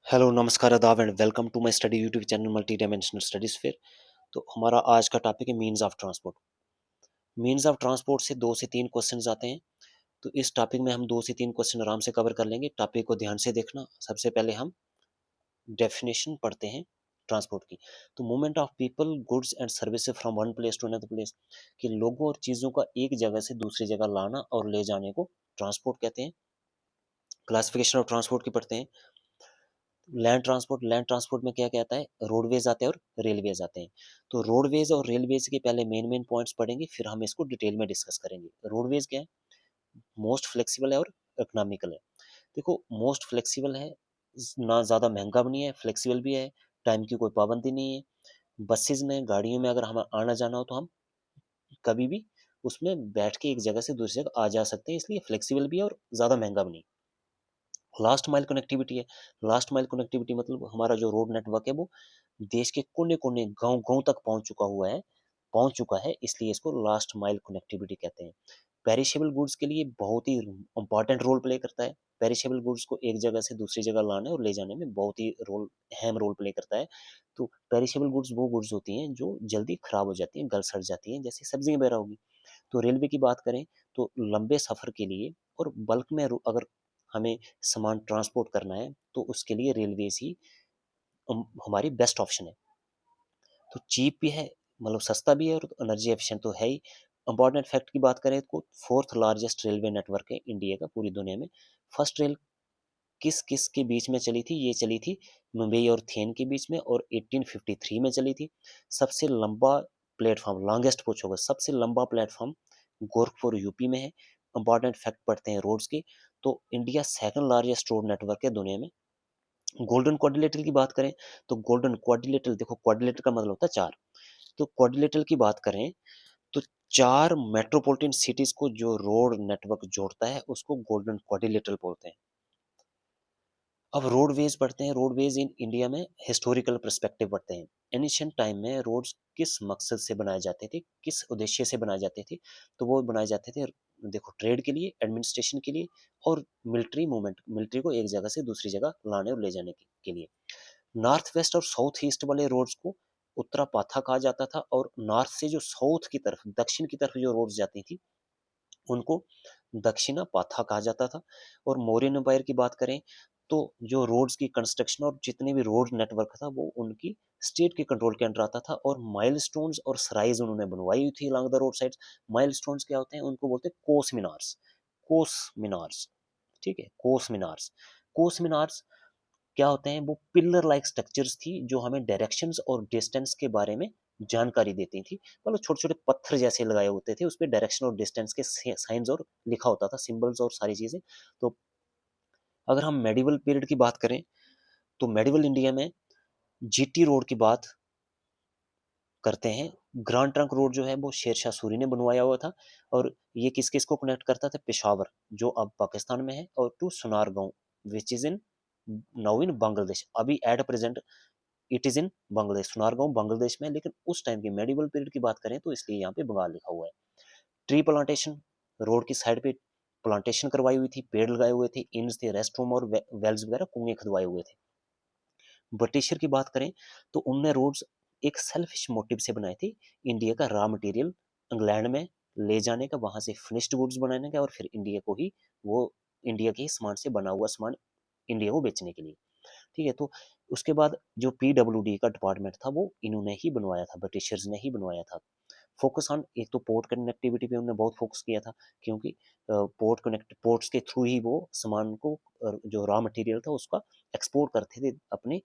Hello नमस्कार आदाब and welcome to my study YouTube channel multi dimensional studies fair. तो हमारा आज का टॉपिक है means of transport. Means of transport से 2 से 3 क्वेश्चंस आते हैं। तो इस टॉपिक में हम 2 से 3 क्वेश्चन आराम से कवर कर लेंगे। टॉपिक को ध्यान से देखना। सबसे पहले हम डेफिनेशन पढ़ते हैं ट्रांसपोर्ट की। तो movement of people goods and services from one place to another place, कि लोगों और चीज़ों का एक जगह से दूसरी जगह लाना और ले जाने को ट्रांसपोर्ट कहते हैं। क्लासिफिकेशन ऑफ ट्रांसपोर्ट की पढ़ते हैं। लैंड ट्रांसपोर्ट में क्या कहता है, रोडवेज आते हैं और रेलवेज आते हैं। तो रोडवेज और रेलवेज के पहले मेन मेन पॉइंट्स पढ़ेंगे, फिर हम इसको डिटेल में डिस्कस करेंगे। रोडवेज क्या है, मोस्ट फ्लेक्सिबल है और इकोनॉमिकल है। देखो मोस्ट फ्लेक्सिबल है, ना ज़्यादा महंगा भी नहीं है, फ्लेक्सिबल भी है, टाइम की कोई पाबंदी नहीं है। बसेज में, गाड़ियों में अगर हमें आना जाना हो तो हम कभी भी उसमें बैठ के एक जगह से दूसरी जगह आ जा सकते हैं, इसलिए फ्लेक्सिबल भी है और ज़्यादा महंगा भी नहीं। लास्ट माइल कनेक्टिविटी है। लास्ट माइल कनेक्टिविटी मतलब हमारा जो रोड नेटवर्क है वो देश के कोने-कोने, गाँव-गाँव तक पहुँच चुका है, इसलिए इसको लास्ट माइल कनेक्टिविटी कहते हैं। पेरिशेबल गुड्स के लिए बहुत ही इम्पोर्टेंट रोल प्ले करता है। पेरिशेबल गुड्स को एक जगह से दूसरी जगह लाने और ले जाने में बहुत ही अहम रोल प्ले करता है। तो पेरिशेबल गुड्स वो गुड्स होती हैं जो जल्दी खराब हो जाती हैं, गल-सड़ जाती हैं, जैसे सब्जियाँ वगैरह होगी। तो रेलवे की बात करें तो लंबे सफ़र के लिए और बल्क में अगर हमें सामान ट्रांसपोर्ट करना है तो उसके लिए रेलवेज ही हमारी बेस्ट ऑप्शन है। तो चीप भी है, मतलब सस्ता भी है, और एनर्जी एफिशिएंट तो है ही। इंपॉर्टेंट फैक्ट की बात करें तो फोर्थ लार्जेस्ट रेलवे नेटवर्क है इंडिया का पूरी दुनिया में। फर्स्ट रेल किस किस के बीच में चली थी, ये चली थी मुंबई और थेन के बीच में, और 1853 में चली थी। सबसे लंबा प्लेटफॉर्म, लॉन्गेस्ट पूछोगे, सबसे लंबा प्लेटफॉर्म गोरखपुर यूपी में है। इंपॉर्टेंट फैक्ट पढ़ते हैं रोड्स की। तो India second largest road network है दुनिया में। गोल्डन क्वाड्रिलेटरल की बात करें तो गोल्डन क्वाड्रिलेटरल, देखो क्वाड्रिलेटरल का मतलब होता है चार। तो क्वाड्रिलेटरल की बात करें तो चार मेट्रोपॉलिटन सिटीज को जो रोड नेटवर्क जोड़ता है उसको गोल्डन क्वाड्रिलेटरल बोलते हैं। अब रोडवेज पढ़ते हैं। रोडवेज इन इंडिया में हिस्टोरिकल पर्सपेक्टिव पढ़ते हैं। एनिशियंट टाइम में रोड्स किस मकसद से बनाए जाते थे, किस उद्देश्य से बनाए जाते थे, तो वो बनाए जाते थे, देखो ट्रेड के लिए, एडमिनिस्ट्रेशन के लिए, और मिलिट्री मूवमेंट, मिलिट्री को एक जगह से दूसरी जगह लाने और ले जाने के लिए। नॉर्थ वेस्ट और साउथ ईस्ट वाले रोड्स को उत्तरा पाथा कहा जाता था, और नॉर्थ से जो साउथ की तरफ, दक्षिण की तरफ जो रोड्स जाती थी उनको दक्षिणा पाथा कहा जाता था। और मौर्यन एम्पायर की बात करें तो जो रोड्स की कंस्ट्रक्शन और जितने भी रोड नेटवर्क था वो उनकी स्टेट के कंट्रोल के अंडर आता था, और माइलस्टोन्स और सराइज उन्होंने बनवाई हुई थी along the road sides. Milestones क्या होते हैं, उनको बोलते हैं कोस मीनार्स। कोस मीनार्स, ठीक है, कोस मीनार्स। कोस मीनार्स क्या होते हैं, वो पिलर लाइक स्ट्रक्चर्स थी जो हमें डायरेक्शंस और डिस्टेंस के बारे में जानकारी देती थी। मतलब छोटे छोटे पत्थर जैसे लगाए होते थे, उस पर डायरेक्शन और डिस्टेंस के साइंस और लिखा होता था, सिंबल्स और सारी चीजें। तो अगर हम मेडिवल पीरियड की बात करें तो मेडिवल इंडिया में जीटी रोड की बात करते हैं। ग्रांड ट्रंक रोड जो है वो शेरशाह सूरी ने बनवाया हुआ था, और ये किस किस को कनेक्ट करता था, पेशावर जो अब पाकिस्तान में है, और to Sunargaon which is in now in Bangladesh. अभी at present it is in Bangladesh, Sunargaon Bangladesh में है, लेकिन उस टाइम की मेडिवल पीरियड की बात करें तो इसलिए यहाँ पे बंगाल लिखा हुआ है। ट्री प्लांटेशन, रोड की साइड पे प्लांटेशन करवाई हुई थी, पेड़ लगाए हुए थे, इंस थे, रेस्ट रूम और वेल्स वगैरह, कुएं खुदवाए हुए थे। ब्रिटिशर की बात करें तो उनने रोड्स एक सेल्फिश मोटिव से बनाए थे, इंडिया का रॉ मटेरियल इंग्लैंड में ले जाने का, वहां से फिनिश्ड गुड्स बनाने का, और फिर इंडिया को ही वो, इंडिया के ही सामान से बना हुआ सामान इंडिया को बेचने के लिए। ठीक है, तो उसके बाद जो पीडब्ल्यूडी का डिपार्टमेंट था वो इन्होंने ही बनवाया था, ब्रिटिशर्स ने ही बनवाया था। फोकस ऑन, एक तो पोर्ट कनेक्टिविटी पे उन्होंने बहुत फोकस किया था, क्योंकि पोर्ट्स के थ्रू ही वो सामान को, जो रॉ मटेरियल था उसका एक्सपोर्ट करते थे अपने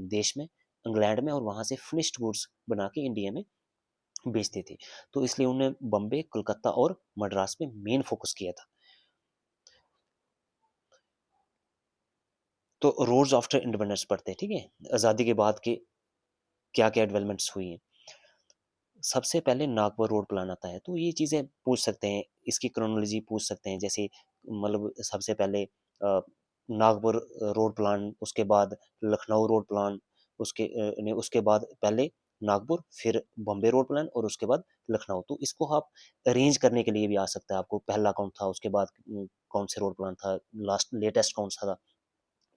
देश में, इंग्लैंड में, और वहां से फिनिश्ड गुड्स बना के इंडिया में बेचते थे। तो इसलिए उन्होंने बम्बे, कोलकाता और मद्रास में मेन फोकस किया था। तो रोड्स आफ्टर इंडिपेंडेंस पढ़ते हैं, ठीक है, आज़ादी के बाद के क्या क्या डेवलपमेंट्स हुई हैं। सबसे पहले नागपुर रोड प्लान आता है, तो ये चीज़ें पूछ सकते हैं, इसकी क्रोनोलॉजी पूछ सकते हैं, जैसे मतलब सबसे पहले नागपुर रोड प्लान, उसके बाद लखनऊ रोड प्लान, उसके बाद पहले नागपुर, फिर बॉम्बे रोड प्लान, और उसके बाद लखनऊ। तो इसको आप अरेंज करने के लिए भी आ सकता है, आपको पहला कौन था, उसके बाद कौन से रोड प्लान था, लास्ट लेटेस्ट कौन सा था,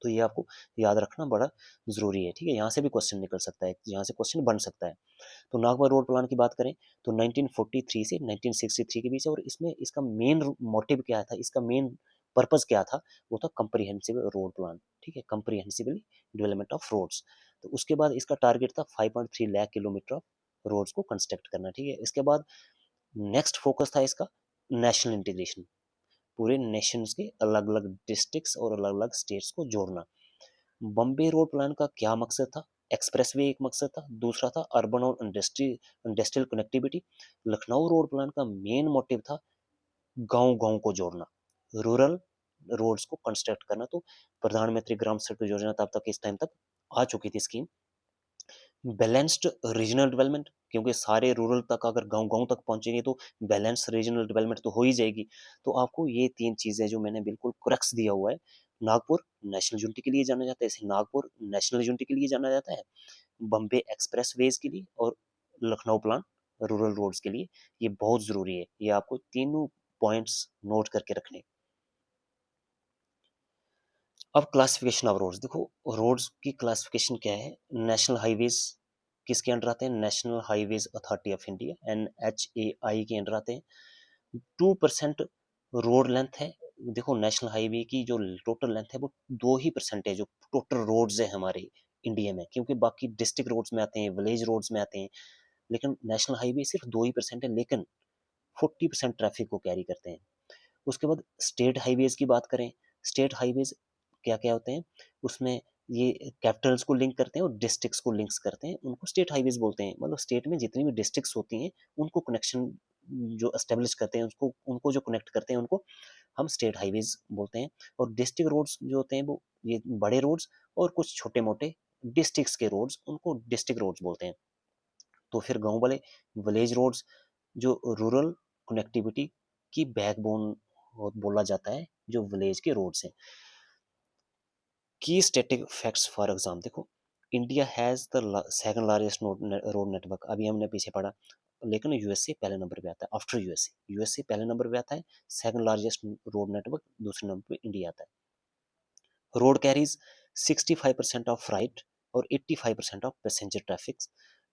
तो ये आपको याद रखना बड़ा ज़रूरी है, ठीक है? यहाँ से भी क्वेश्चन निकल सकता है, यहाँ से क्वेश्चन बन सकता है। तो नागपुर रोड प्लान की बात करें तो 1943 से 1963 के बीच है, और इसमें इसका मेन मोटिव क्या था, इसका मेन पर्पस क्या था, वो था कंप्रिहेंसिव रोड प्लान, ठीक है? कंप्रिहेंसिवली डेवलपमेंट ऑफ रोड्स। तो उसके बाद इसका टारगेट था 5.3 लाख किलोमीटर ऑफ रोड्स को कंस्ट्रक्ट करना, ठीक है? इसके बाद नेक्स्ट फोकस था इसका नेशनल इंटीग्रेशन, पूरे नेशंस के अलग अलग डिस्ट्रिक्ट्स और अलग अलग स्टेट्स को जोड़ना। बम्बे रोड प्लान का क्या मकसद था? एक्सप्रेसवे एक मकसद था, दूसरा था अर्बन और industrial connectivity. Lucknow road plan का मेन मोटिव था गांव गांव को जोड़ना, रूरल रोड्स को कंस्ट्रक्ट करना। तो प्रधानमंत्री ग्राम सड़क योजना तब तक इस टाइम तक आ चुकी थी स्कीम। बैलेंस्ड रीजनल डेवलपमेंट, क्योंकि सारे रूरल तक अगर गांव गांव तक पहुंचेंगे तो बैलेंस रीजनल डेवलपमेंट तो हो ही जाएगी। तो आपको ये तीन चीजें जो मैंने बिल्कुल क्रक्स दिया हुआ है, नागपुर नेशनल यूनिटी के लिए जाना जाता है, इसे नागपुर नेशनल यूनिटी के लिए जाना जाता है, बम्बे एक्सप्रेस वेज के लिए, और लखनऊ प्लान रूरल रोड्स के लिए। ये बहुत जरूरी है, ये आपको तीनों पॉइंट्स नोट करके रखने। अब क्लासिफिकेशन ऑफ रोड्स देखो, रोड्स की क्लासिफिकेशन क्या है? नेशनल हाईवेज किसके अंडर आते हैं? National highways authority of India, NHAI के अंडर आते हैं। 2% रोड लेंथ है। देखो नेशनल हाईवे की जो टोटल लेंथ है वो 2% है जो टोटल रोड्स है हमारे इंडिया में, क्योंकि बाकी डिस्ट्रिक्ट रोड्स में आते हैं, विलेज रोड्स में आते हैं, लेकिन नेशनल हाईवे सिर्फ 2% है, लेकिन 40% ट्रैफिक को कैरी करते हैं। उसके बाद स्टेट हाईवेज की बात करें, स्टेट हाईवेज क्या क्या होते हैं उसमें? ये कैपिटल्स को लिंक करते हैं और डिस्ट्रिक्ट्स को लिंक्स करते हैं, उनको स्टेट हाईवेज बोलते हैं। मतलब स्टेट में जितनी भी डिस्ट्रिक्ट्स होती हैं उनको कनेक्शन जो एस्टेब्लिश करते हैं, उसको उनको जो कनेक्ट करते हैं उनको हम स्टेट हाईवेज बोलते हैं। और डिस्ट्रिक्ट रोड्स जो होते हैं वो ये बड़े रोड्स, और कुछ छोटे मोटे डिस्ट्रिक्ट्स के रोड्स उनको डिस्ट्रिक्ट रोड्स बोलते हैं। तो फिर गांव वाले विलेज रोड्स, जो रूरल कनेक्टिविटी की बैकबोन बोला जाता है, जो विलेज के रोड्स हैं। की स्टैटिक फैक्ट्स फॉर एग्जाम देखो, India has the second largest road network, अभी हमने पीछे पढ़ा, लेकिन यूएसए पहले नंबर पे आता है। आफ्टर यूएसए पहले नंबर पे आता है, सेकंड लार्जेस्ट रोड नेटवर्क दूसरे नंबर पे इंडिया आता है। रोड कैरीज 65% ऑफ फ्राइट और 85% ऑफ पैसेंजर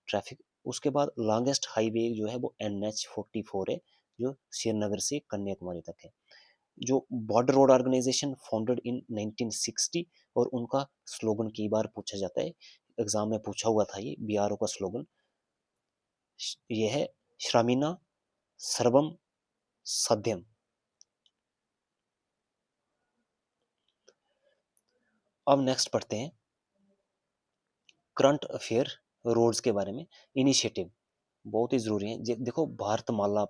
ट्रैफिक। उसके बाद लॉन्गेस्ट हाईवे जो है वो NH44 है, जो श्रीनगर से कन्याकुमारी तक है। जो border road organisation founded in 1960, और उनका स्लोगन कई बार पूछा जाता है, एग्जाम में पूछा हुआ था ये BRO का स्लोगन, ये है श्रामिना सर्वम साध्यम। अब नेक्स्ट पढ़ते हैं करंट अफेयर रोड्स के बारे में। इनिशिएटिव बहुत ही जरूरी है। देखो भारतमाला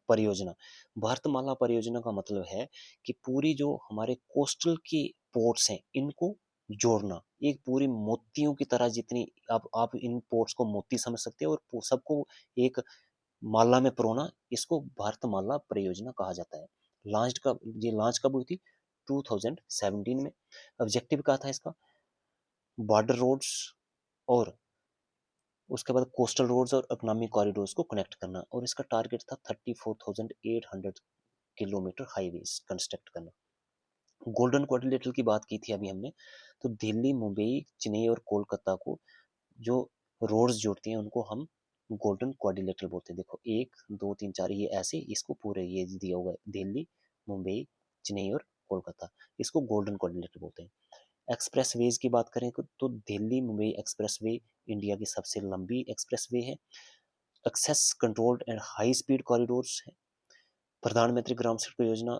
परियोजना, भारतमाला परियोजना का मतलब है कि पूरी जो हमारे कोस्टल की पोर्ट्स हैं इनको जोड़ना, एक पूरी मोतियों की तरह, जितनी आप इन पोर्ट्स को मोती समझ सकते हैं और सबको एक माला में पिरोना, इसको भारतमाला परियोजना कहा जाता है। लॉन्च कब हुई थी? 2017 में। ऑब्जेक्टिव क्या था इसका? बॉर्डर रोड्स, और उसके बाद कोस्टल रोड्स और इकोनॉमिक कॉरिडोर्स को कनेक्ट करना, और इसका टारगेट था 34,800 किलोमीटर हाईवेज कंस्ट्रक्ट करना। गोल्डन क्वाड्रिलेटरल की बात की थी अभी हमने, तो दिल्ली, मुंबई, चेन्नई और कोलकाता को जो रोड्स जोड़ती हैं उनको हम गोल्डन क्वाड्रिलेटरल बोलते हैं। देखो 1 2 3 4 ये ऐसे, इसको पूरे ये दिया हुआ है, दिल्ली, मुंबई, चेन्नई और कोलकाता, इसको गोल्डन क्वाड्रिलेटरल बोलते हैं। एक्सप्रेसवेज की बात करें तो दिल्ली मुंबई एक्सप्रेसवे इंडिया की सबसे लंबी एक्सप्रेसवे है। Access controlled and high speed corridors है। प्रधानमंत्री ग्राम सड़क योजना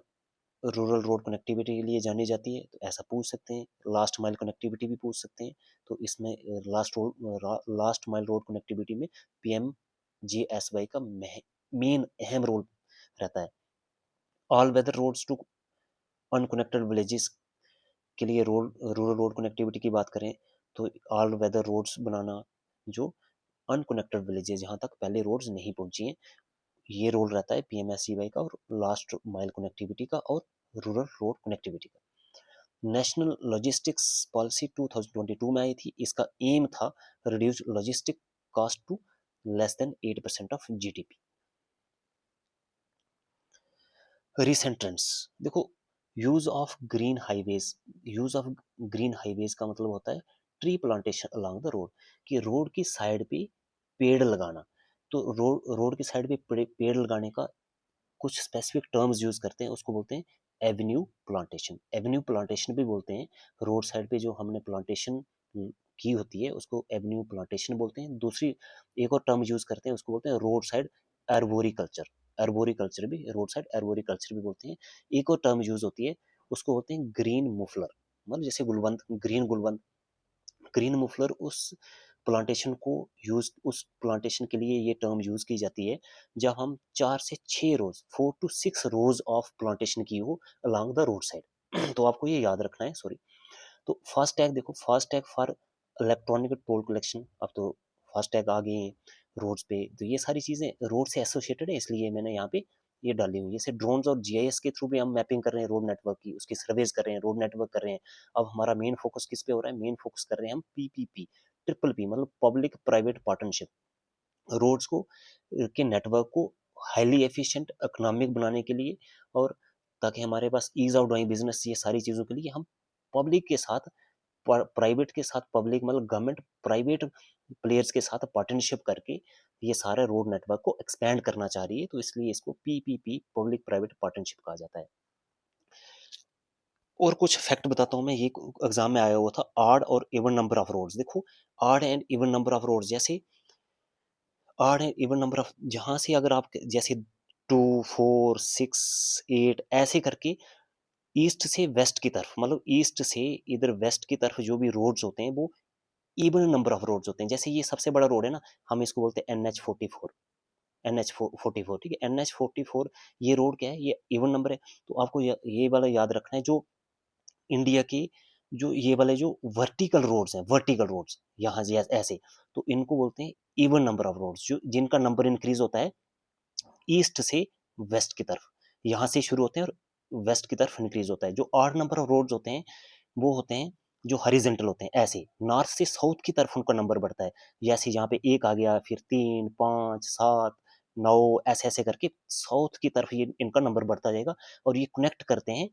रूरल रोड कनेक्टिविटी के लिए जानी जाती है, तो ऐसा पूछ सकते हैं। लास्ट माइल कनेक्टिविटी भी पूछ सकते हैं, तो इसमें लास्ट माइल रोड कनेक्टिविटी में PMGSY का मेन अहम रोल रहता है। All weather roads to unconnected villages के लिए रूरल रोड कनेक्टिविटी की बात करें तो ऑल वेदर रोड्स बनाना, जो अनकनेक्टेड विलेजेस जहाँ तक पहले रोड्स नहीं पहुंची हैं, ये रोल रहता है PMSCY का, और लास्ट माइल कनेक्टिविटी का और रूरल रोड कनेक्टिविटी का। नेशनल लॉजिस्टिक्स पॉलिसी 2022 में आई थी, इसका एम था reduce logistic cost to less than 8% of GDP। Recent trends देखो, use of green highways, use of green highways का मतलब होता है tree plantation along the road, कि रोड की साइड पे पेड़ लगाना। तो रोड रोड की साइड पे पेड़ लगाने का कुछ स्पेसिफिक टर्म्स यूज करते हैं, उसको बोलते हैं एवेन्यू प्लांटेशन। एवेन्यू प्लांटेशन भी बोलते हैं, रोड साइड पे जो हमने प्लांटेशन की होती है उसको एवेन्यू प्लांटेशन बोलते हैं। दूसरी एक और टर्म यूज करते हैं, उसको बोलते हैं रोड साइड एर्बोरिकल्चर। एर्बोरिकल्चर भी, रोड साइड एर्बोरिकल्चर भी बोलते हैं। एक और टर्म यूज होती है, उसको बोलते हैं ग्रीन मुफलर, मतलब जैसे गुलवंत, ग्रीन गुलवंत। ग्रीन मुफलर उस प्लांटेशन को यूज, उस प्लांटेशन के लिए ये टर्म यूज की जाती है जब हम 4 से 6 रोज, 4 to 6 रोज ऑफ प्लांटेशन की हो अलोंग द रोड साइड। तो आपको ये याद रखना है, सॉरी। तो फास्ट टैग देखो, fast tag for electronic toll collection. अब तो फास्ट टैग आ गए हैं रोड्स पे, तो ये सारी चीजें रोड से एसोसिएटेड है, इसलिए मैंने यहाँ पे ये डाली हुई है। जैसे ड्रोन्स और जीआईएस के थ्रू भी हम मैपिंग कर रहे हैं रोड नेटवर्क की, उसकी सर्वेज कर रहे हैं, रोड नेटवर्क कर रहे हैं। अब हमारा मेन फोकस किस पे हो रहा है? मेन फोकस कर रहे हैं हम पीपीपी, ट्रिपल पी, मतलब पब्लिक प्राइवेट पार्टनरशिप। रोड्स को के नेटवर्क को हाईली एफिशिएंट, इकोनॉमिक बनाने के लिए, और ताकि हमारे पास ईज ऑफ डूइंग बिजनेस, ये सारी चीज़ों के लिए हम पब्लिक के साथ, प्राइवेट के साथ, पब्लिक मतलब गवर्नमेंट प्राइवेट प्लेयर्स के साथ पार्टनरशिप करके ये सारे रोड नेटवर्क को एक्सपेंड करना चाह रही है, तो इसलिए इसको पीपीपी, पब्लिक प्राइवेट पार्टनरशिप कहा जाता है। और कुछ फैक्ट बताता हूँ मैं, ये एग्जाम में आया हुआ था, आड और इवन नंबर ऑफ रोड्स। देखो, odd and even number of roads, जैसे odd and even number of, जहां से अगर आप जैसे 2, 4, 6, 8 ऐसे करके ईस्ट से वेस्ट की तरफ, मतलब ईस्ट से इधर वेस्ट की तरफ जो भी रोड्स होते हैं वो इवन नंबर ऑफ रोड्स होते हैं। जैसे ये सबसे बड़ा रोड है ना, हम इसको बोलते हैं NH44, NH44, ठीक है। NH44 ये रोड क्या है? ये इवन नंबर है। तो आपको ये वाला याद रखना है, जो इंडिया के जो ये वाले जो वर्टिकल रोड्स हैं, वर्टिकल रोड्स यहाँ से ऐसे, तो इनको बोलते हैं इवन नंबर ऑफ रोड्स, जो जिनका नंबर इंक्रीज होता है ईस्ट से वेस्ट की तरफ, यहाँ से शुरू होते हैं और वेस्ट की तरफ इंक्रीज होता है। जो आठ नंबर ऑफ रोड्स होते हैं वो होते हैं जो हॉरिजेंटल होते हैं, ऐसे नॉर्थ से साउथ की तरफ उनका नंबर बढ़ता है। जैसे यहाँ पे एक आ गया, फिर 3, 5, 7, 9, ऐसे ऐसे करके साउथ की तरफ ये इनका नंबर बढ़ता जाएगा। और ये कनेक्ट करते हैं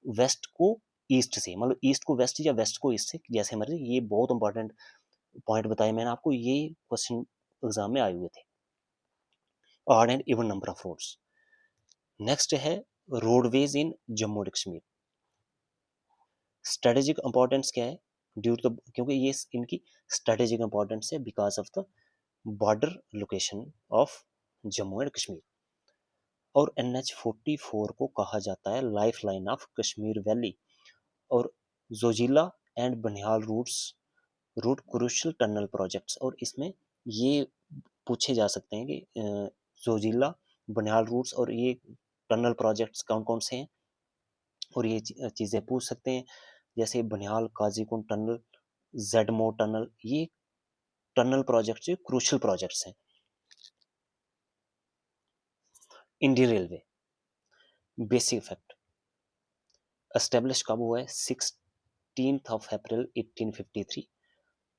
वेस्ट को ईस्ट से, मतलब ईस्ट को वेस्ट या वेस्ट को ईस्ट से, जैसे मर्जी। ये बहुत इंपॉर्टेंट पॉइंट बताया मैंने आपको, ये क्वेश्चन एग्जाम में आए हुए थे, odd and even number of roads. Next है roadways in Jammu and Kashmir. Strategic importance क्या है? ड्यू टू, क्योंकि ये इनकी स्ट्रेटेजिक इंपॉर्टेंस है because of the border location of Jammu and Kashmir. और NH44 को कहा जाता है lifeline of Kashmir valley. और Zojila and Banihal route crucial tunnel projects, और इसमें ये पूछे जा सकते हैं कि जोजिला, बनिहाल रूट्स और ये टनल प्रोजेक्ट्स कौन कौन से हैं, और ये चीज़ें पूछ सकते हैं। जैसे बनिहाल काजीकुंड टनल, जेडमो टनल, ये टनल प्रोजेक्ट्स, ये क्रूशल प्रोजेक्ट्स हैं। Indian railway basic fact, establish कब हुआ है? 16 अप्रैल 1853।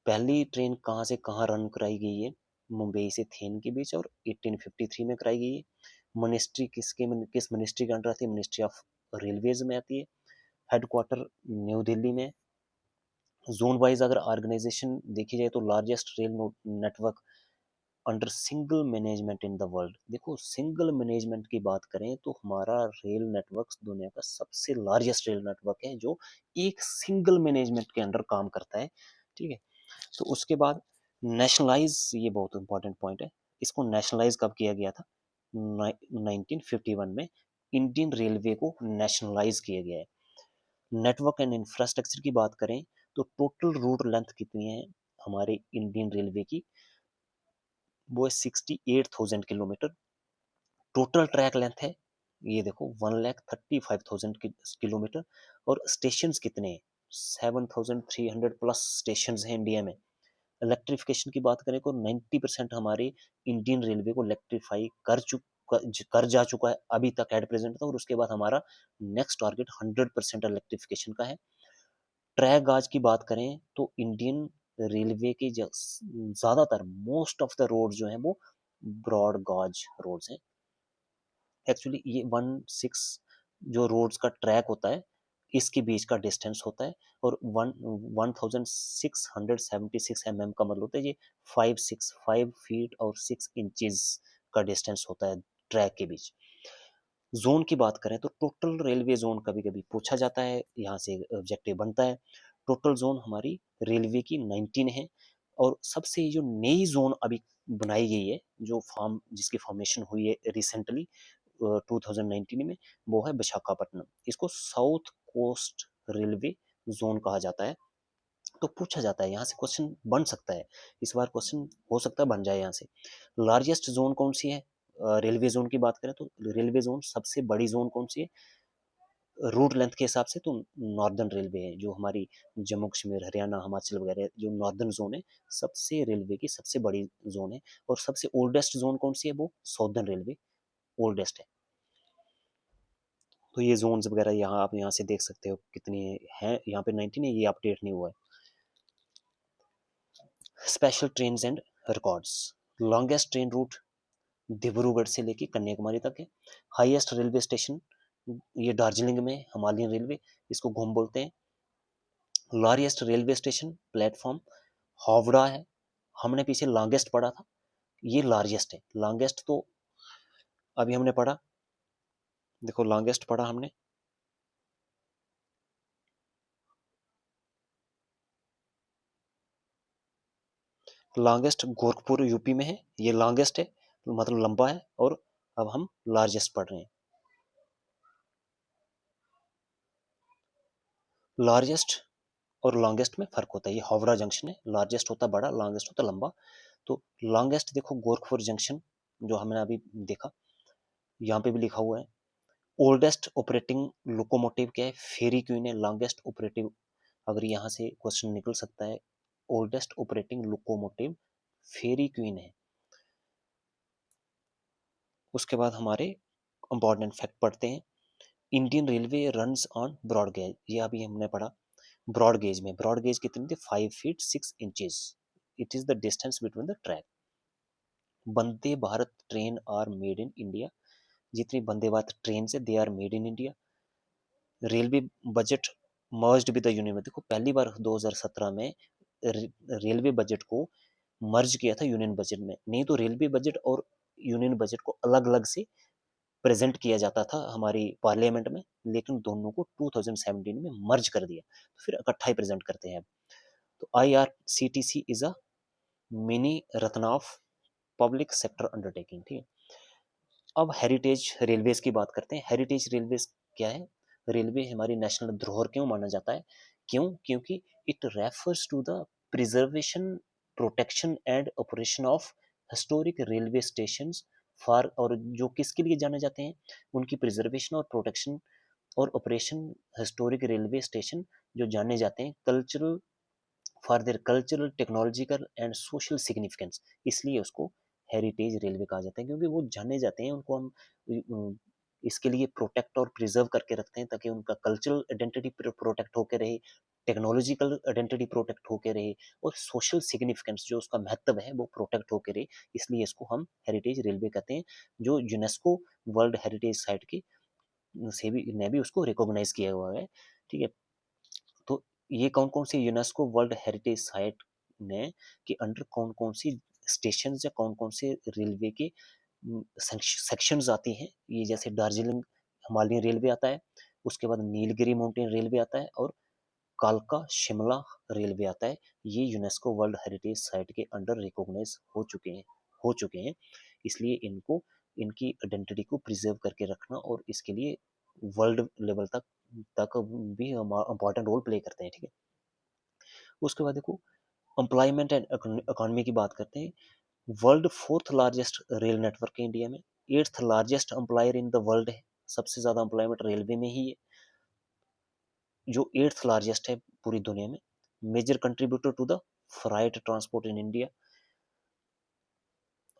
पहली ट्रेन कहाँ से कहाँ रन कराई गई है? मुंबई से थेन के बीच, और 1853 में कराई गई है। मिनिस्ट्री किस मिनिस्ट्री के अंडर आती है? मिनिस्ट्री ऑफ रेलवेज में आती है। हेडक्वार्टर न्यू दिल्ली में। जोन वाइज अगर ऑर्गेनाइजेशन देखी जाए तो largest rail network under single management in the world. देखो, सिंगल मैनेजमेंट की बात करें तो हमारा रेल नेटवर्क दुनिया का सबसे लार्जेस्ट रेल नेटवर्क है, जो एक सिंगल मैनेजमेंट के अंडर काम करता है, ठीक है। तो उसके बाद नेशनलाइज, ये बहुत इंपॉर्टेंट पॉइंट है, इसको नेशनलाइज कब किया गया था? 1951 में इंडियन रेलवे को नेशनलाइज किया गया है। नेटवर्क एंड इंफ्रास्ट्रक्चर की बात करें तो टोटल रूट लेंथ कितनी है हमारे इंडियन रेलवे की? वो है 68,000 किलोमीटर। टोटल ट्रैक लेंथ है, ये देखो, 1,35,000 किलोमीटर। और स्टेशन कितने हैं? 7,300 प्लस स्टेशन हैं इंडिया में। इलेक्ट्रिफिकेशन की बात करें तो 90% हमारे इंडियन रेलवे को इलेक्ट्रीफाई कर जा चुका है अभी तक एट प्रेजेंट था, और उसके बाद हमारा नेक्स्ट टारगेट 100% इलेक्ट्रिफिकेशन का है। ट्रैक गाज की बात करें तो इंडियन रेलवे के ज्यादातर, मोस्ट ऑफ द रोड जो है वो ब्रॉड गॉज रोड्स हैं। एक्चुअली ये 16 जो रोड्स का ट्रैक होता है इसके बीच का डिस्टेंस होता है, और 1676 mm का मतलब होता है ये 5 फीट और 6 इंचेस का डिस्टेंस होता है ट्रैक के बीच। जोन की बात करें तो टोटल रेलवे जोन कभी कभी पूछा जाता है, यहाँ से ऑब्जेक्टिव बनता है। टोटल जोन हमारी रेलवे की 19 है, और सबसे जो नई जोन अभी बनाई गई है, जो फॉर्म जिसकी फॉर्मेशन हुई है रिसेंटली 2019 में, वो है विशाखापट्टनम। इसको साउथ कोस्ट रेलवे जोन कहा जाता है। तो पूछा जाता है, यहाँ से क्वेश्चन बन सकता है, इस बार क्वेश्चन हो सकता है बन जाए यहाँ से। लार्जेस्ट जोन कौन सी है? रेलवे जोन की बात करें तो रेलवे जोन सबसे बड़ी जोन कौन सी है रूट लेंथ के हिसाब से? तो नॉर्दर्न रेलवे है, जो हमारी जम्मू कश्मीर, हरियाणा, हिमाचल वगैरह जो नॉर्दर्न जोन है, सबसे रेलवे की सबसे बड़ी जोन है। और सबसे ओल्डेस्ट जोन कौन सी है? वो साउदर्न रेलवे ओल्डेस्ट है। तो ये जोन्स वगैरह यहाँ आप यहाँ से देख सकते हो कितनी है, यहाँ पे 19 है, ये अपडेट नहीं हुआ है। Special train and records. Longest train route Dibrugarh से लेके कन्याकुमारी तक है। हाईएस्ट रेलवे स्टेशन ये दार्जिलिंग में, हिमालयन रेलवे, इसको घूम बोलते हैं। Largest railway station platform Howrah है। हमने पीछे लॉन्गेस्ट पढ़ा था, ये लार्जेस्ट है। लॉन्गेस्ट तो अभी हमने पढ़ा, देखो लॉन्गेस्ट पढ़ा हमने, लॉन्गेस्ट गोरखपुर यूपी में है, ये लॉन्गेस्ट है, मतलब लंबा है। और अब हम लार्जेस्ट पढ़ रहे हैं। लार्जेस्ट और लॉन्गेस्ट में फर्क होता है, ये हावड़ा जंक्शन है, लार्जेस्ट होता बड़ा, लॉन्गेस्ट होता लंबा। तो लॉन्गेस्ट देखो गोरखपुर जंक्शन, जो हमने अभी देखा, यहाँ पे भी लिखा हुआ है। ओल्डेस्ट ऑपरेटिंग लोकोमोटिव क्या है? फेरी क्वीन है। लॉन्गेस्ट ऑपरेटिव, अगर यहाँ से क्वेश्चन निकल सकता है, oldest operating locomotive fairy queen है। उसके बाद हमारे इंपॉर्टेंट फैक्ट पढ़ते हैं। Indian railway runs on broad gauge, ये अभी हमने पढ़ा। ब्रॉड गेज में, ब्रॉड गेज कितनी थी? 5 feet 6 inches. It is the distance between the track. Vande Bharat train are made in India, जितनी वंदे भारत ट्रेन से they are made in India. Railway budget merged with the union, देखो पहली बार 2017 में रेलवे बजट को मर्ज किया था यूनियन बजट में। नहीं तो रेलवे बजट और यूनियन बजट को अलग अलग से प्रेजेंट किया जाता था हमारी पार्लियामेंट में, लेकिन दोनों को 2017 में मर्ज कर दिया, तो फिर इकट्ठा ही प्रेजेंट करते हैं। तो IRCTC is a mini Ratna of public sector undertaking, ठीक है। अब हेरिटेज रेलवेज की बात करते हैं। हेरिटेज रेलवेज क्या है? रेलवे हमारी नेशनल धरोहर क्यों माना जाता है? क्यों? क्योंकि it refers to the preservation, protection and operation of historic railway station for, और जो किसके लिए जाने जाते हैं? उनकी प्रिजर्वेशन और प्रोटेक्शन और ऑपरेशन, हिस्टोरिक रेलवे स्टेशन जो जाने जाते हैं cultural, for their cultural, technological and social significance, इसलिए उसको हेरिटेज रेलवे कहा जाता है, क्योंकि वो जाने जाते हैं, उनको हम इसके लिए प्रोटेक्ट और प्रिजर्व करके रखते हैं, ताकि उनका कल्चरल आइडेंटिटी प्रोटेक्ट होकर रहे, टेक्नोलॉजिकल आइडेंटिटी प्रोटेक्ट होकर रहे, और सोशल सिग्निफिकेंस जो उसका महत्व है वो प्रोटेक्ट होकर रहे। इसलिए इसको हम हेरिटेज रेलवे कहते हैं, जो यूनेस्को वर्ल्ड हेरिटेज साइट की से भी ने भी उसको रिकॉग्नाइज किया हुआ है, ठीक है। तो ये कौन कौन सी यूनेस्को वर्ल्ड हेरिटेज साइट ने के अंडर कौन कौन सी स्टेशन या कौन कौन से रेलवे के सेक्शंस आती हैं? ये जैसे दार्जिलिंग हिमालयन रेलवे आता है, उसके बाद नीलगिरी माउंटेन रेलवे आता है, और कालका शिमला रेलवे आता है। ये यूनेस्को वर्ल्ड हेरिटेज साइट के अंडर रिकॉग्नाइज हो चुके हैं। इसलिए इनको, इनकी आइडेंटिटी को प्रिजर्व करके रखना, और इसके लिए वर्ल्ड लेवल तक भी इम्पोर्टेंट रोल प्ले करते हैं, ठीक है। उसके बाद देखो एम्प्लॉयमेंट एंड इकोनॉमी की बात करते हैं। World fourth largest rail network है इंडिया में। Eighth largest employer in the world है, सबसे ज्यादा एम्प्लॉयमेंट रेलवे में ही है, जो एट्थ लार्जेस्ट है पूरी दुनिया में। Major contributor to the freight transport in India.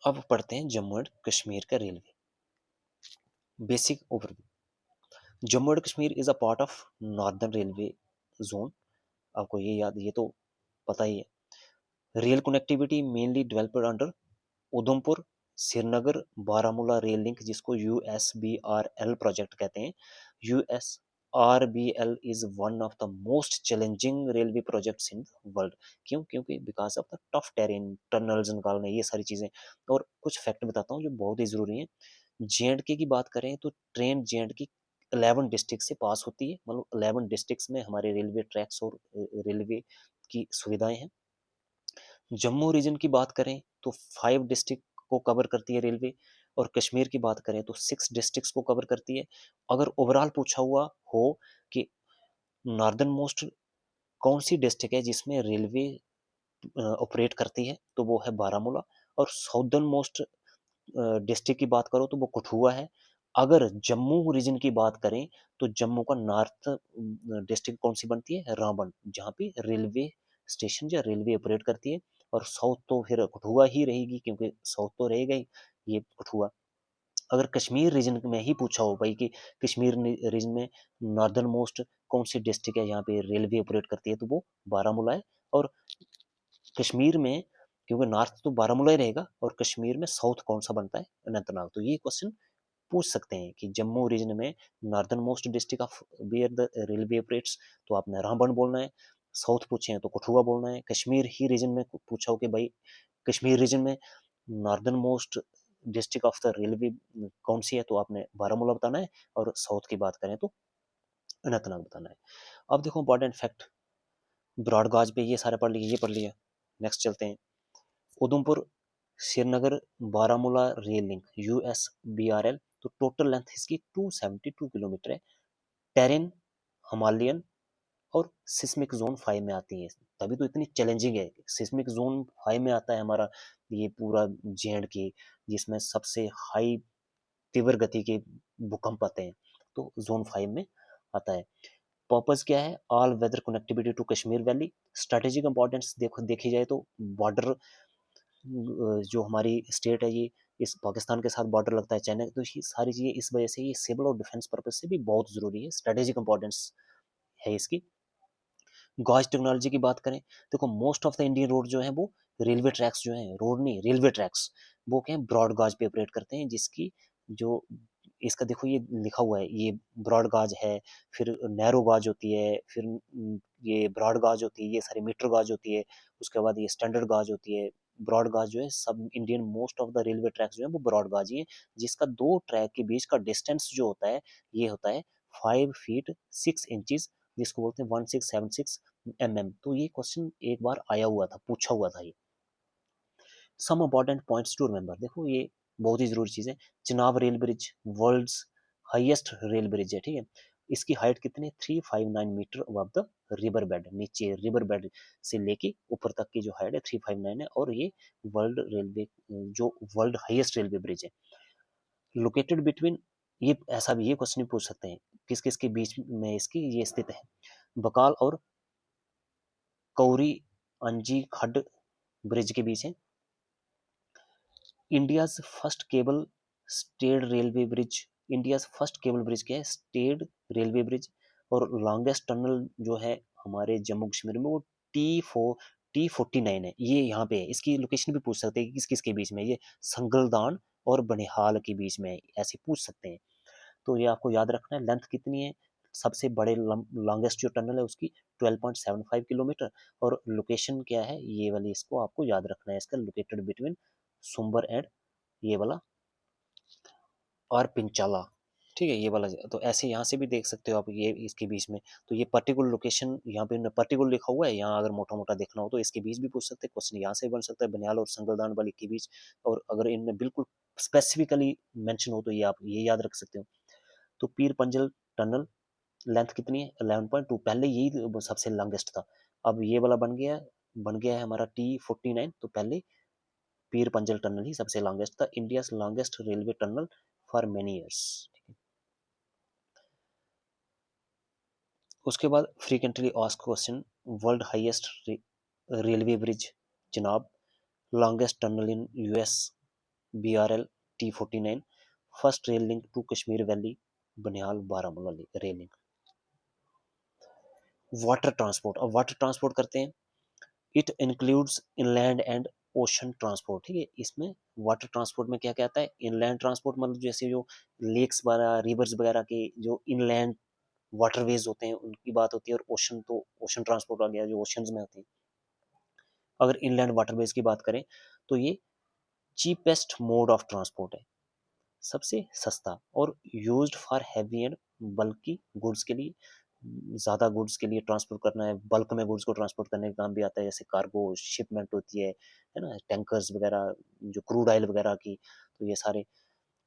अब पढ़ते हैं जम्मू एंड कश्मीर का railway basic overview. Jammu and Kashmir is a part of northern railway zone, आपको ये याद, ये तो पता ही है। Rail connectivity mainly developed under Udhampur Srinagar Baramulla rail link, जिसको USBRL प्रोजेक्ट कहते हैं। USRBL is one of the most challenging railway projects in the world. क्यों? क्योंकि because of the tough terrain, tunnels निकालने, ये सारी चीज़ें। और कुछ फैक्ट बताता हूँ जो बहुत ही ज़रूरी हैं। J&K की बात करें तो ट्रेन J&K 11 डिस्ट्रिक्ट से पास होती है, मतलब 11 डिस्ट्रिक्ट्स में हमारे रेलवे ट्रैक्स और रेलवे की सुविधाएं हैं। जम्मू रीजन की बात करें तो 5 डिस्ट्रिक्ट को कवर करती है रेलवे, और कश्मीर की बात करें तो 6 डिस्ट्रिक्ट्स को कवर करती है। अगर ओवरऑल पूछा हुआ हो कि नॉर्दर्न मोस्ट कौन सी डिस्ट्रिक्ट है जिसमें रेलवे ऑपरेट करती है, तो वो है बारामूला। और साउदर्न मोस्ट डिस्ट्रिक्ट की बात करो तो वो कठुआ है। अगर जम्मू रीजन की बात करें तो जम्मू का नॉर्थ डिस्ट्रिक्ट कौन सी बनती है, रामबन, जहाँ पे रेलवे स्टेशन या रेलवे ऑपरेट करती है। और साउथ तो फिर कठुआ ही रहेगी, क्योंकि साउथ तो रहेगा ही ये कठुआ। अगर कश्मीर रीजन में ही पूछा हो भाई कि कश्मीर रीजन में नॉर्दर्न मोस्ट कौन सी डिस्ट्रिक्ट है यहाँ पे रेलवे ऑपरेट करती है, तो वो बारामूला है। और कश्मीर में, क्योंकि नॉर्थ तो बारामूला ही रहेगा, और कश्मीर में साउथ कौन सा बनता है, अनंतनाग। तो ये क्वेश्चन पूछ सकते हैं कि जम्मू रीजन में northern most district of where the railway operates, तो आपने रामबन बोलना है। साउथ पूछे हैं तो कठुआ बोलना है। कश्मीर ही रीजन में पूछा हो कि भाई कश्मीर रीजन में northern most district of the railway कौन सी है, तो आपने बारामूला बताना है। और साउथ की बात करें तो अनंतनाग बताना है। अब देखो इंपॉर्टेंट फैक्ट, ब्रॉडगाज पे ये सारे पढ़ लिए, ये पढ़ लिया। नेक्स्ट चलते हैं, Udhampur Srinagar Baramulla rail link USBRL। तो टोटल लेंथ इसकी 272 किलोमीटर है। टेरेन हिमालयन और सिस्मिक जोन 5 में आती है, तभी तो इतनी चैलेंजिंग है। सिस्मिक जोन 5 में आता है हमारा ये पूरा J&K, जिसमें सबसे हाई तीव्र गति के भूकंप आते हैं, तो जोन 5 में आता है। पर्पस क्या है, all weather connectivity to Kashmir valley. Strategic importance देखो देखी जाए तो बॉर्डर, जो हमारी स्टेट है ये इस पाकिस्तान के साथ बॉर्डर लगता है, चाइना, तो ये सारी चीज़ें इस वजह से ये सिविल और डिफेंस पर्पज से भी बहुत ज़रूरी है, स्ट्रेटेजिक इंपॉर्टेंस है इसकी। गॉज टेक्नोलॉजी की बात करें, देखो most of the Indian road जो है वो रेलवे ट्रैक्स जो हैं, रोड नहीं रेलवे ट्रैक्स, वो क्या है ब्रॉड गॉज पे ऑपरेट करते हैं, जिसकी जो इसका देखो ये लिखा हुआ है, ये ब्रॉड गॉज है, फिर नैरो गॉज होती है, फिर ये ब्रॉड गॉज होती है, ये सारी मीटर गॉज होती है, उसके बाद ये स्टैंडर्ड गॉज होती है। ब्रॉड गॉज जो है सब Indian most of the railway tracks जो है वो ब्रॉड गॉज ही है, जिसका दो ट्रैक के बीच का डिस्टेंस जो होता है ये होता है 5 फीट 6 इंचज, जिसको बोलते हैं 1676 mm। तो ये क्वेश्चन एक बार आया हुआ था, पूछा हुआ था ये। Some important points to remember, देखो ये बहुत ही जरूरी चीज है। Chenab rail bridge world's highest rail bridge है, ठीक है। इसकी हाइट कितनी है, 359 metre above the river bed, नीचे रिवर बेड से लेके ऊपर तक की जो हाइट है 359 है। और ये वर्ल्ड रेलवे, जो वर्ल्ड हाईएस्ट रेलवे ब्रिज है। लोकेटेड बिटवीन, ये ऐसा भी ये क्वेश्चन भी पूछ सकते हैं, किस किस के बीच में इसकी ये स्थित है, बकाल और कौरी अंजी खड ब्रिज के बीच है। India's first cable stayed railway bridge, India first cable bridge क्या है, स्टेड रेलवे ब्रिज। और लॉन्गेस्ट टनल जो है हमारे जम्मू कश्मीर में वो T49 है, ये यहाँ पे है। इसकी लोकेशन भी पूछ सकते हैं कि किस किस के बीच में, ये संगलदान और बनिहाल के बीच में है, ऐसे पूछ सकते हैं। तो ये आपको याद रखना है। लेंथ कितनी है, सबसे बड़े लॉन्गेस्ट जो टनल है उसकी 12.75 किलोमीटर। और लोकेशन क्या है, ये वाली इसको आपको याद रखना है, इसका लोकेटेड बिटवीन सुंबर एंड ये वाला और पिंचाला, ठीक है ये वाला। तो ऐसे यहाँ से भी देख सकते हो आप, ये इसके बीच में, तो ये पर्टिकुलर लोकेशन यहाँ पे पर्टिकुलर लिखा हुआ है, यहाँ अगर मोटा मोटा देखना हो तो इसके बीच भी पूछ सकते हैं क्वेश्चन, यहाँ से बन सकता है बनियाल और संगलदान वाली के बीच। और अगर इनमें बिल्कुल स्पेसिफिकली मेंशन हो तो ये आप ये याद रख सकते हो। तो पीर पंजल टनल लेंथ कितनी है, 11.2, पहले यही सबसे लॉन्गेस्ट था, अब ये वाला बन गया है हमारा T49। तो पहले पीर पंजल टनल ही सबसे लॉन्गेस्ट था, India longest railway tunnel for many years. उसके बाद frequently asked question, world highest railway bridge Chenab, longest tunnel in US BRL T49, first rail link to Kashmir valley Banihal Baramulla rail link. Water transport, अब water transport करते हैं। It includes inland and ocean transport, ठीक है। इसमें water transport में क्या-क्या आता है? इनलैंड ट्रांसपोर्ट मतलब जैसे जो लेक्स वगैरह, रिवर्स वगैरह के जो इनलैंड वाटरवेज होते हैं उनकी बात होती है, और ओशन तो ओशन ट्रांसपोर्ट आ गया जो ओशंस में होती है। अगर इनलैंड वाटरवेज की बात करें तो ये चीपेस्ट मोड ऑफ ट्रांसपोर्ट है, सबसे सस्ता, और used for heavy and bulky goods के लिए, ज़्यादा गुड्स के लिए ट्रांसपोर्ट करना है, बल्क में गुड्स को ट्रांसपोर्ट करने का काम भी आता है, जैसे कार्गो शिपमेंट होती है ना, टैंकर्स वगैरह, जो क्रूड ऑयल वगैरह की, तो ये सारे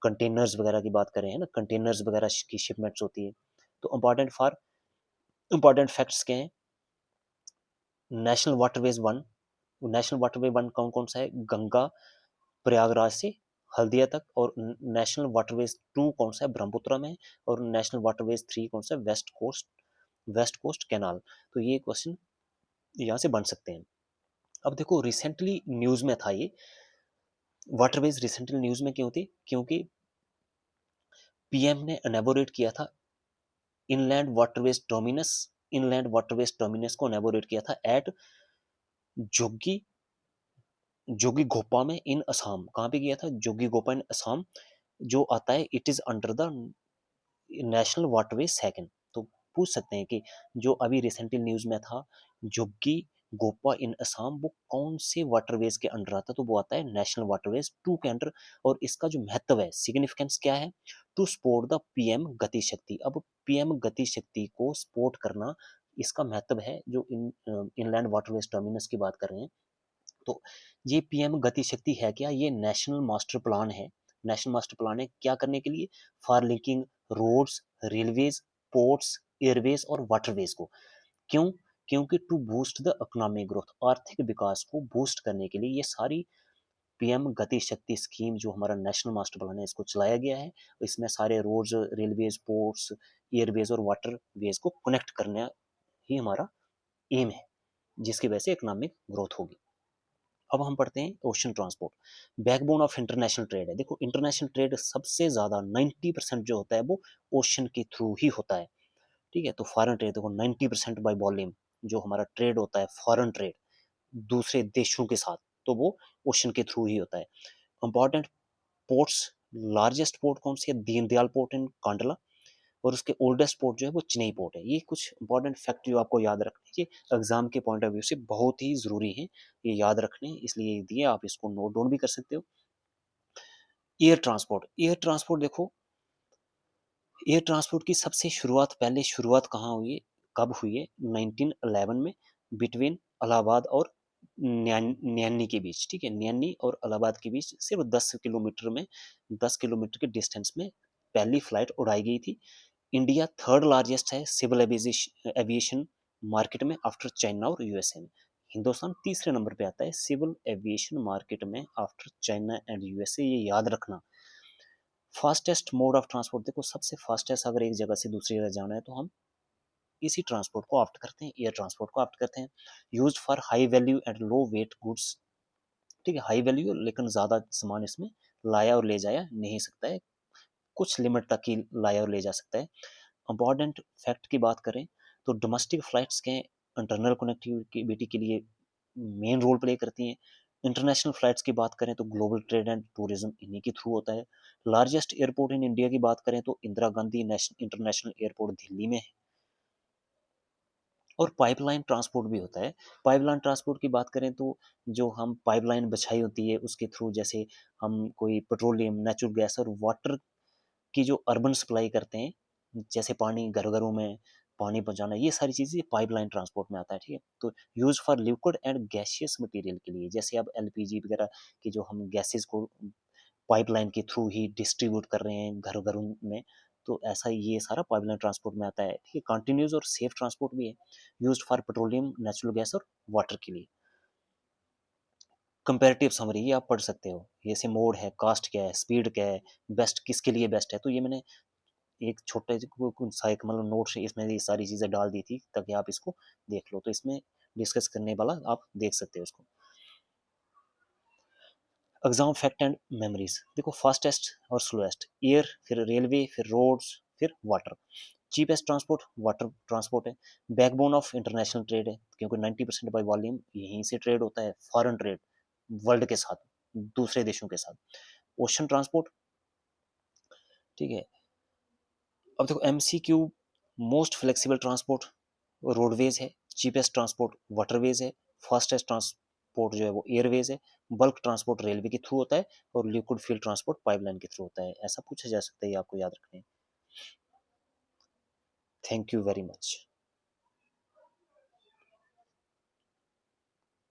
कंटेनर्स वगैरह की बात करें, है ना, कंटेनर्स वगैरह की शिपमेंट्स होती है। तो इम्पोर्टेंट फैक्ट्स क्या हैं? National waterways one, national waterway one कौन कौन सा है? गंगा, प्रयागराज से हल्दिया तक, और नेशनल वाटरवेज टू कौन सा है? ब्रह्मपुत्र में, और नेशनल वाटरवेज थ्री कौन सा है? West coast canal. तो ये क्वेश्चन यहाँ से बन सकते हैं। अब देखो रिसेंटली न्यूज में था ये वाटरवेज, रिसेंटली न्यूज में क्यों थी? क्योंकि पीएम ने अनेबोरेट किया था इनलैंड वाटरवेज टर्मिनस को अनेबोरेट किया था एट जोगी जोगी घोपा में इन असम। कहाँ पे किया था? जोगी घोपा इन असम, जो आता है it is under the national waterway second. तो पूछ सकते हैं कि जो अभी रिसेंटली न्यूज में था जोगी गोपा इन असम, वो कौन से वाटरवेज के अंडर आता है? तो वो आता है नेशनल वाटरवेज टू के अंडर। और इसका जो महत्व है, सिग्निफिकेंस क्या है? टू सपोर्ट द पीएम गति शक्ति। अब पीएम गति शक्ति को सपोर्ट करना, इसका महत्व है। जो इनलैंड वाटरवेज टर्मिनस की बात कर रहे हैं, तो ये पीएम गति शक्ति है क्या? ये नेशनल मास्टर प्लान है। नेशनल मास्टर प्लान है क्या करने के लिए? For linking roads, railways, ports, airways और वाटरवेज को। क्यों? क्योंकि to boost the economic growth, आर्थिक विकास को बूस्ट करने के लिए ये सारी पीएम गति शक्ति स्कीम, जो हमारा नेशनल मास्टर प्लान है, इसको चलाया गया है। इसमें सारे रोड्स, रेलवेज, पोर्ट्स, एयरवेज और वाटरवेज को कनेक्ट करना ही हमारा एम है, जिसकी वजह से इकोनॉमिक ग्रोथ होगी। अब हम पढ़ते हैं ocean transport, backbone of international trade है। देखो इंटरनेशनल ट्रेड सबसे ज़्यादा 90% जो होता है वो ओशन के थ्रू ही होता है, ठीक है। तो फॉरेन ट्रेड देखो 90% बाय वॉल्यूम जो हमारा ट्रेड होता है, फॉरेन ट्रेड दूसरे देशों के साथ, तो वो ओशन के थ्रू ही होता है। इंपॉर्टेंट पोर्ट्स, लार्जेस्ट पोर्ट कौन सी है? दीनदयाल पोर्ट इन कांडला, और उसके ओल्डेस्ट पोर्ट जो है वो चेन्नई पोर्ट है। ये कुछ इंपॉर्टेंट फैक्ट जो आपको याद रखने चाहिए, एग्जाम के पॉइंट ऑफ व्यू से बहुत ही जरूरी है, ये याद रखने, इसलिए दिए, आप इसको नोट डाउन भी कर सकते हो। एयर ट्रांसपोर्ट देखो, एयर ट्रांसपोर्ट की सबसे शुरुआत, पहले शुरुआत कहाँ हुई है, कब हुई है? 1911 में, बिटवीन इलाहाबाद और न्यानी के बीच, ठीक है। न्यानी और इलाहाबाद के बीच सिर्फ 10 किलोमीटर के डिस्टेंस में पहली फ्लाइट उड़ाई गई थी। इंडिया थर्ड लार्जेस्ट है सिविल एविएशन मार्केट में आफ्टर चाइना और यूएसए में। हिंदुस्तान तीसरे नंबर पे आता है सिविल एविएशन मार्केट में आफ्टर चाइना एंड यूएसए, ये याद रखना। फास्टेस्ट मोड ऑफ ट्रांसपोर्ट देखो, सबसे फास्टेस्ट अगर एक जगह से दूसरी जगह जाना है तो हम इसी ट्रांसपोर्ट को ऑप्ट करते हैं, एयर ट्रांसपोर्ट को ऑप्ट करते हैं। Use for high value and low weight goods, ठीक है, हाई वैल्यू लेकिन ज़्यादा सामान इसमें लाया और ले जाया नहीं सकता है, कुछ लिमिट तक ही लाया और ले जा सकता है। इंपॉर्टेंट फैक्ट की बात करें तो डोमेस्टिक फ्लाइट्स के इंटरनल कनेक्टिविटी के लिए मेन रोल प्ले करती हैं। इंटरनेशनल फ्लाइट्स की बात करें तो ग्लोबल ट्रेड एंड टूरिज्म इन्हीं के थ्रू होता है। लार्जेस्ट एयरपोर्ट इन इंडिया की बात करें तो इंदिरा गांधी इंटरनेशनल एयरपोर्ट दिल्ली में है। और पाइपलाइन ट्रांसपोर्ट भी होता है। पाइपलाइन ट्रांसपोर्ट की बात करें तो जो हम पाइपलाइन बिछाई होती है उसके थ्रू, जैसे हम कोई पेट्रोलियम, नेचुरल गैस और वाटर की जो अर्बन सप्लाई करते हैं, जैसे पानी घर घरों में पानी पहुंचाना, ये सारी चीज़ें पाइपलाइन ट्रांसपोर्ट में आता है, ठीक है। तो use for liquid and gaseous material के लिए, जैसे अब एलपीजी वगैरह की जो हम गैसेस को पाइपलाइन के थ्रू ही डिस्ट्रीब्यूट कर रहे हैं घर घरों में, तो ऐसा ये सारा पाइपलाइन ट्रांसपोर्ट में आता है, ठीक है। कंटिन्यूस और सेफ ट्रांसपोर्ट भी है, use for petroleum, natural gas और वाटर के लिए। कंपैरेटिव समरी ये आप पढ़ सकते हो, जैसे मोड है, कास्ट क्या है, स्पीड क्या है, बेस्ट किसके लिए बेस्ट है। तो ये मैंने एक छोटे सा एक मतलब नोट से इसमें ये सारी चीज़ें डाल दी थी ताकि आप इसको देख लो, तो इसमें डिस्कस करने वाला आप देख सकते हो उसको। एग्जाम फैक्ट एंड मेमोरीज देखो, फास्टेस्ट और स्लोएस्ट, एयर, फिर रेलवे, फिर रोड्स, फिर water. Cheapest transport water transport है। बैकबोन ऑफ इंटरनेशनल ट्रेड है, क्योंकि 90% बाई वॉल्यूम यहीं से ट्रेड होता है, फॉरेन ट्रेड वर्ल्ड के साथ, दूसरे देशों के साथ। ओशन ट्रांसपोर्ट, ठीक है। अब देखो MCQ, most flexible transport roadways है, चीपेस्ट ट्रांसपोर्ट वाटरवेज है, फास्टेस्ट ट्रांसपोर्ट जो है वो एयरवेज है, बल्क ट्रांसपोर्ट रेलवे के थ्रू होता है और लिक्विड फ्यूल ट्रांसपोर्ट पाइपलाइन के थ्रू होता है। ऐसा पूछा जा सकता है, ये आपको याद रखना है। Thank you very much.